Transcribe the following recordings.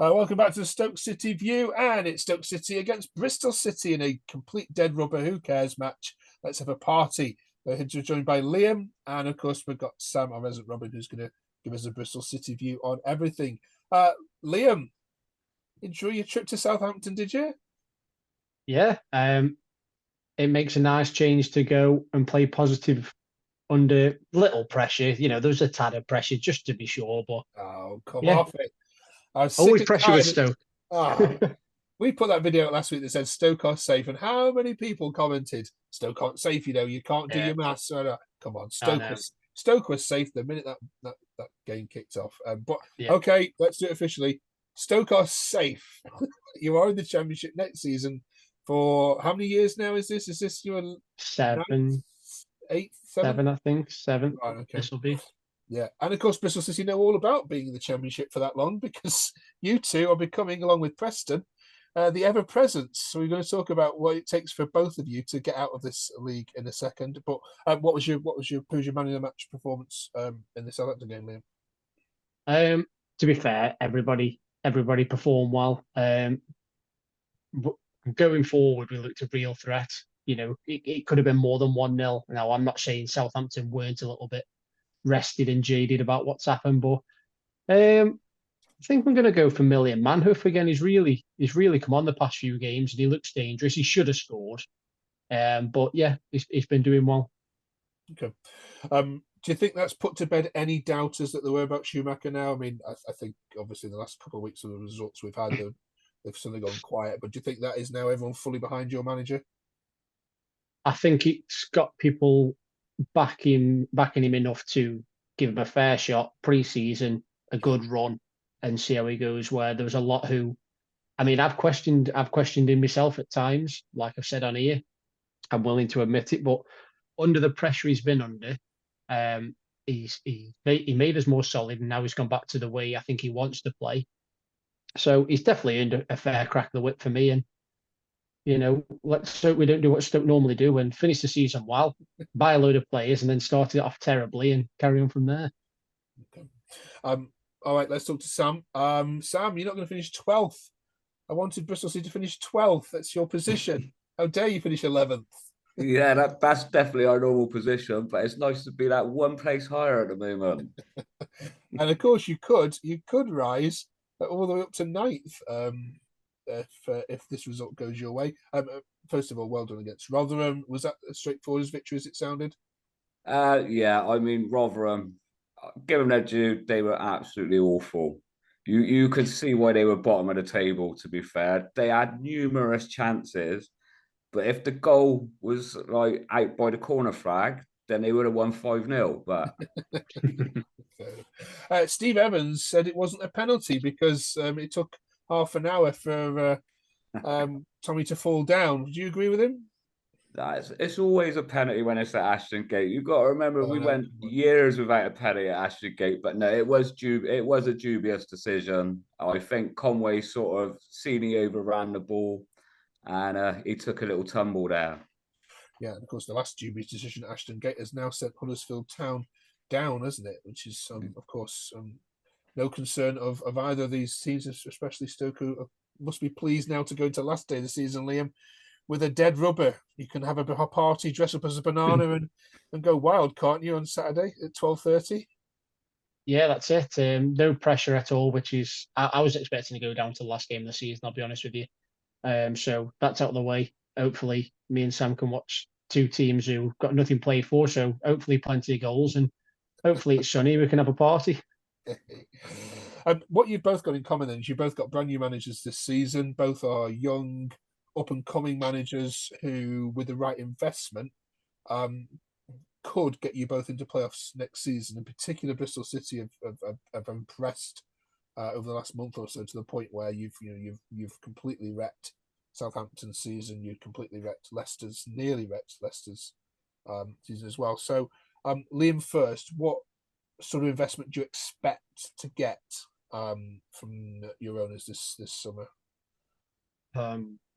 Welcome back to the Stoke City View, and it's Stoke City against Bristol City in a complete dead rubber, who cares match. Let's have a party. We're joined by Liam, and of course we've got Sam, our resident Robin, who's going to give us a Bristol City view on everything. Liam, enjoy your trip to Southampton, did you? Yeah, it makes a nice change to go and play positive under little pressure. You know, there's a tad of pressure just to be sure, but Oh, come yeah, off it. I was sick always and pressure with tired. Stoke. We put that video out last week that said Stoke are safe, and how many people commented Stoke aren't safe? You can't do Yeah, your maths. Come on, I know. Stoke was safe the minute that game kicked off. But Yeah, okay, let's do it officially. Stoke are safe. You are in the Championship next season for how many years now? Is this your ninth, seven, eighth, seventh? seven, I think seventh. Right, okay. This will be. Yeah, and of course, Bristol City know all about being in the Championship for that long because you two are becoming, along with Preston, the ever present. So we're going to talk about what it takes for both of you to get out of this league in a second. But who's your man of the match performance in the Southampton game, Liam? To be fair, everybody performed well. But going forward, we looked a real threat. You know, it could have been more than 1-0. Now, I'm not saying Southampton weren't a little bit rested and jaded about what's happened, but I think I'm going to go for Million Manhoof again. He's really come on the past few games and he looks dangerous. He should have scored, but yeah, he's been doing well. Okay. Do you think that's put to bed any doubters that there were about Schumacher now? I mean, I think obviously the last couple of weeks of the results we've had, they've suddenly gone quiet. But do you think that is now everyone fully behind your manager? I think it's got people backing him enough to give him a fair shot pre-season, a good run, and see how he goes. Where there was a lot who, I mean, I've questioned him myself at times. Like I've said on here, I'm willing to admit it, but under the pressure he's been under, he made us more solid, and now he's gone back to the way I think he wants to play. So he's definitely earned a fair crack of the whip for me. And you know, let's hope we don't do what Stoke normally do and finish the season well, buy a load of players, and then start it off terribly and carry on from there. Okay. All right, let's talk to Sam. Sam, you're not going to finish 12th. I wanted Bristol City to finish 12th. That's your position. How dare you finish 11th? Yeah, that's definitely our normal position, but it's nice to be that one place higher at the moment. And of course, you could rise all the way up to 9th if this result goes your way. First of all, well done against Rotherham. Was that as straightforward as victory as it sounded? Yeah, I mean Rotherham, give them their due, they were absolutely awful. You could see why they were bottom of the table, to be fair. They had numerous chances, but if the goal was like out by the corner flag, then they would have won 5-0. But Steve Evans said it wasn't a penalty because it took half an hour for Tommy to fall down. Do you agree with him? it's always a penalty when it's at Ashton Gate. You've got to remember we went years without a penalty at Ashton Gate, but no, it was a dubious decision. I think Conway sort of seen he overran the ball, and he took a little tumble there. Yeah, and of course the last dubious decision at Ashton Gate has now sent Huddersfield Town down, hasn't it? Which is of course no concern of either of these teams, especially Stoke, who must be pleased now to go into last day of the season, Liam, with a dead rubber. You can have a party, dress up as a banana, and go wild, can't you, on Saturday at 12:30? Yeah, that's it. No pressure at all, which is I was expecting to go down to the last game of the season. I'll be honest with you. So that's out of the way. Hopefully, me and Sam can watch two teams who got nothing played for. So hopefully, plenty of goals, and hopefully it's sunny. We can have a party. What you've both got in common then is you both got brand new managers this season. Both are young, up and coming managers who, with the right investment, could get you both into playoffs next season. In particular, Bristol City have impressed over the last month or so, to the point where you've completely wrecked Southampton's season. You've completely nearly wrecked Leicester's season as well. So, Liam, first, what sort of investment do you expect to get from your owners this summer?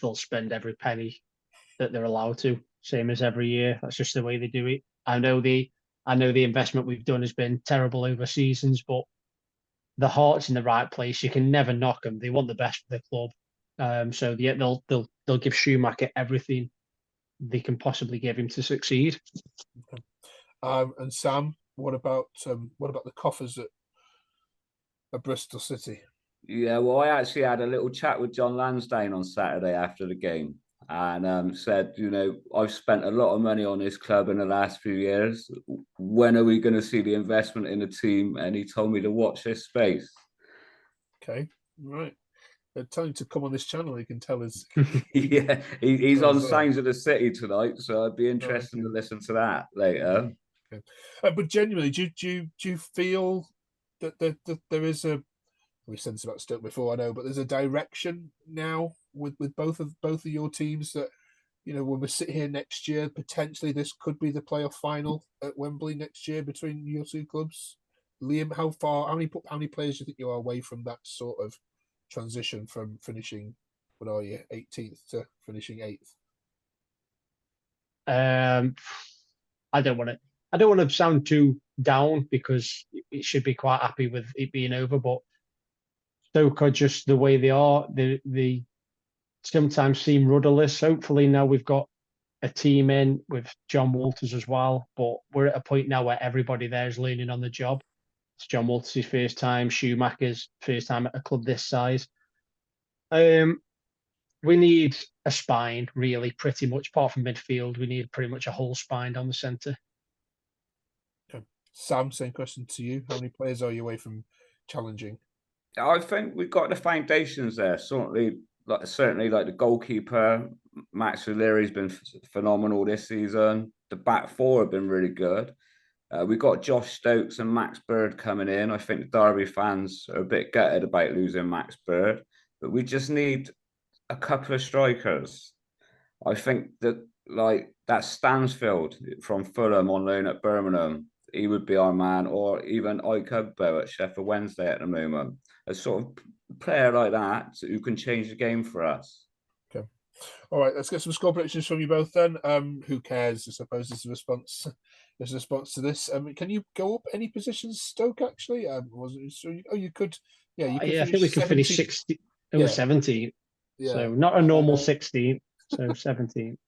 They'll spend every penny that they're allowed to, same as every year. That's just the way they do it. I know the investment we've done has been terrible over seasons, but the heart's in the right place. You can never knock them. They want the best for the club. So yeah, they'll give Schumacher everything they can possibly give him to succeed. Okay. And Sam, what about the coffers at Bristol City? Yeah, well, I actually had a little chat with John Lansdowne on Saturday after the game, and said, I've spent a lot of money on this club in the last few years. When are we going to see the investment in the team? And he told me to watch this space. Okay, right. Tell him to come on this channel. He can tell us. Yeah, he's on Signs of the City tonight, so I'd be interested to listen to that later. Okay. But genuinely, do you feel that there is we said this about Stoke before, I know, but there's a direction now with both of your teams that, when we sit here next year, potentially this could be the playoff final at Wembley next year between your two clubs. Liam, how many players do you think you are away from that sort of transition from finishing, what are you, 18th to finishing 8th? I don't want to sound too down, because it should be quite happy with it being over, but Stoke are just the way they are. They sometimes seem rudderless. Hopefully now we've got a team in with John Walters as well, but we're at a point now where everybody there is learning on the job. It's John Walters' first time, Schumacher's first time at a club this size. We need a spine, really, pretty much, apart from midfield. We need pretty much a whole spine down the centre. Okay. Sam, same question to you. How many players are you away from challenging? I think we've got the foundations there. Certainly like the goalkeeper, Max O'Leary's been phenomenal this season. The back four have been really good. We've got Josh Stokes and Max Bird coming in. I think the Derby fans are a bit gutted about losing Max Bird, but we just need a couple of strikers. I think that Stansfield from Fulham on loan at Birmingham, he would be our man, or even Ike Ugbo at Sheffield Wednesday at the moment. A sort of player like that who can change the game for us. Okay. All right, let's get some score predictions from you both then. Who cares? I suppose there's a response. There's a response to this. Can you go up any positions, Stoke? Actually, you could. Yeah, you could. I think we could finish 16. It was 17. Yeah. So not a normal 16. So 17.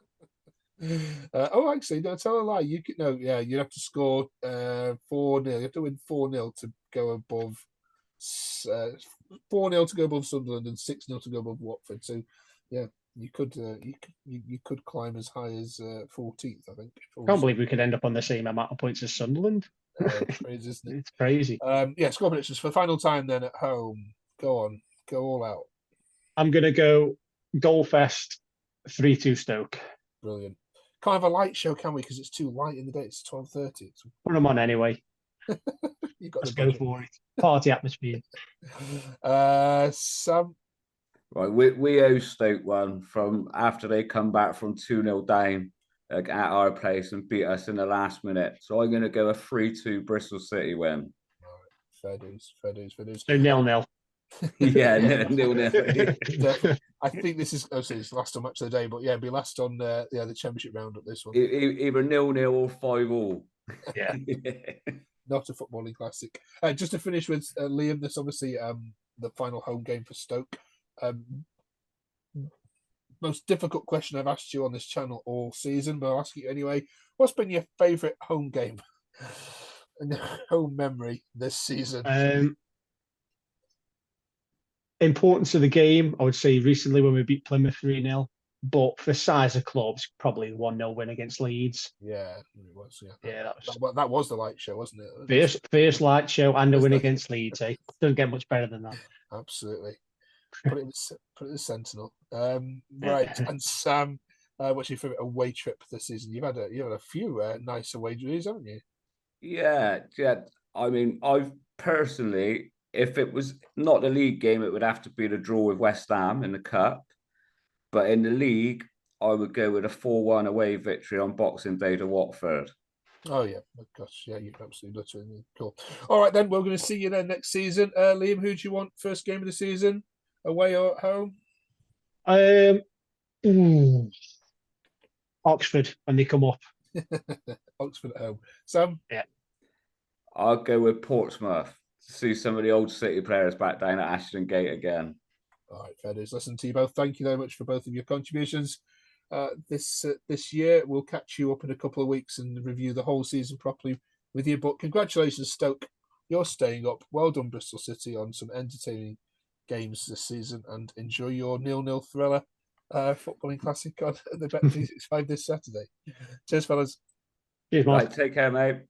Actually, no, tell a lie. You'd have to score 4-0. You have to win 4-0 to go above 4-0 to go above Sunderland and 6-0 to go above Watford. So, yeah, you could climb as high as 14th. I think. I can't believe we could end up on the same amount of points as Sunderland. It's crazy, isn't it? It's crazy. Score predictions for the final time then at home. Go on, go all out. I'm gonna go Goalfest 3-2 Stoke. Brilliant. Can't have a light show, can we? Because it's too light in the day. It's 12:30. Put them on anyway. Let's go for it. Party atmosphere. Sam. Right, we owe Stoke one from after they come back from 2-0 down at our place and beat us in the last minute. So I'm going to go a 3-2 Bristol City win. Fair dues. So 0-0. Yeah, 0-0. I think this is it's last on match of the day, but yeah, it'll be last on the championship roundup. This one either 0-0 or 5-5. Yeah, not a footballing classic. Just to finish with Liam, this obviously the final home game for Stoke. Most difficult question I've asked you on this channel all season, but I'll ask you anyway. What's been your favourite home game and home memory this season? Importance of the game, I would say recently when we beat Plymouth 3-0, but for size of clubs, probably 1-0 win against Leeds. Yeah, it was. Yeah, that was the light show, wasn't it? First light show and a win against Leeds. Doesn't get much better than that. Absolutely. Put it in the Sentinel. Right, and Sam, what's your favourite away trip this season? You've had a few nice away trips, haven't you? Yeah. I mean, I've personally, if it was not the league game, it would have to be the draw with West Ham in the cup. But in the league, I would go with a 4-1 away victory on Boxing Day to Watford. Oh yeah, gosh, yeah, you're absolutely literally cool. All right, then we're going to see you then next season. Liam, who do you want first game of the season? Away or at home? Oxford when they come up. Oxford at home. Sam? Yeah. I'll go with Portsmouth to see some of the old City players back down at Ashton Gate again. All right, fair dues. Listen to you both. Thank you very much for both of your contributions. This year, we'll catch you up in a couple of weeks and review the whole season properly with you. But congratulations, Stoke. You're staying up. Well done, Bristol City, on some entertaining games this season, and enjoy your 0-0 thriller footballing classic on the Bet365 this Saturday. Cheers, fellas. Cheers, Mark. Right, take care, mate.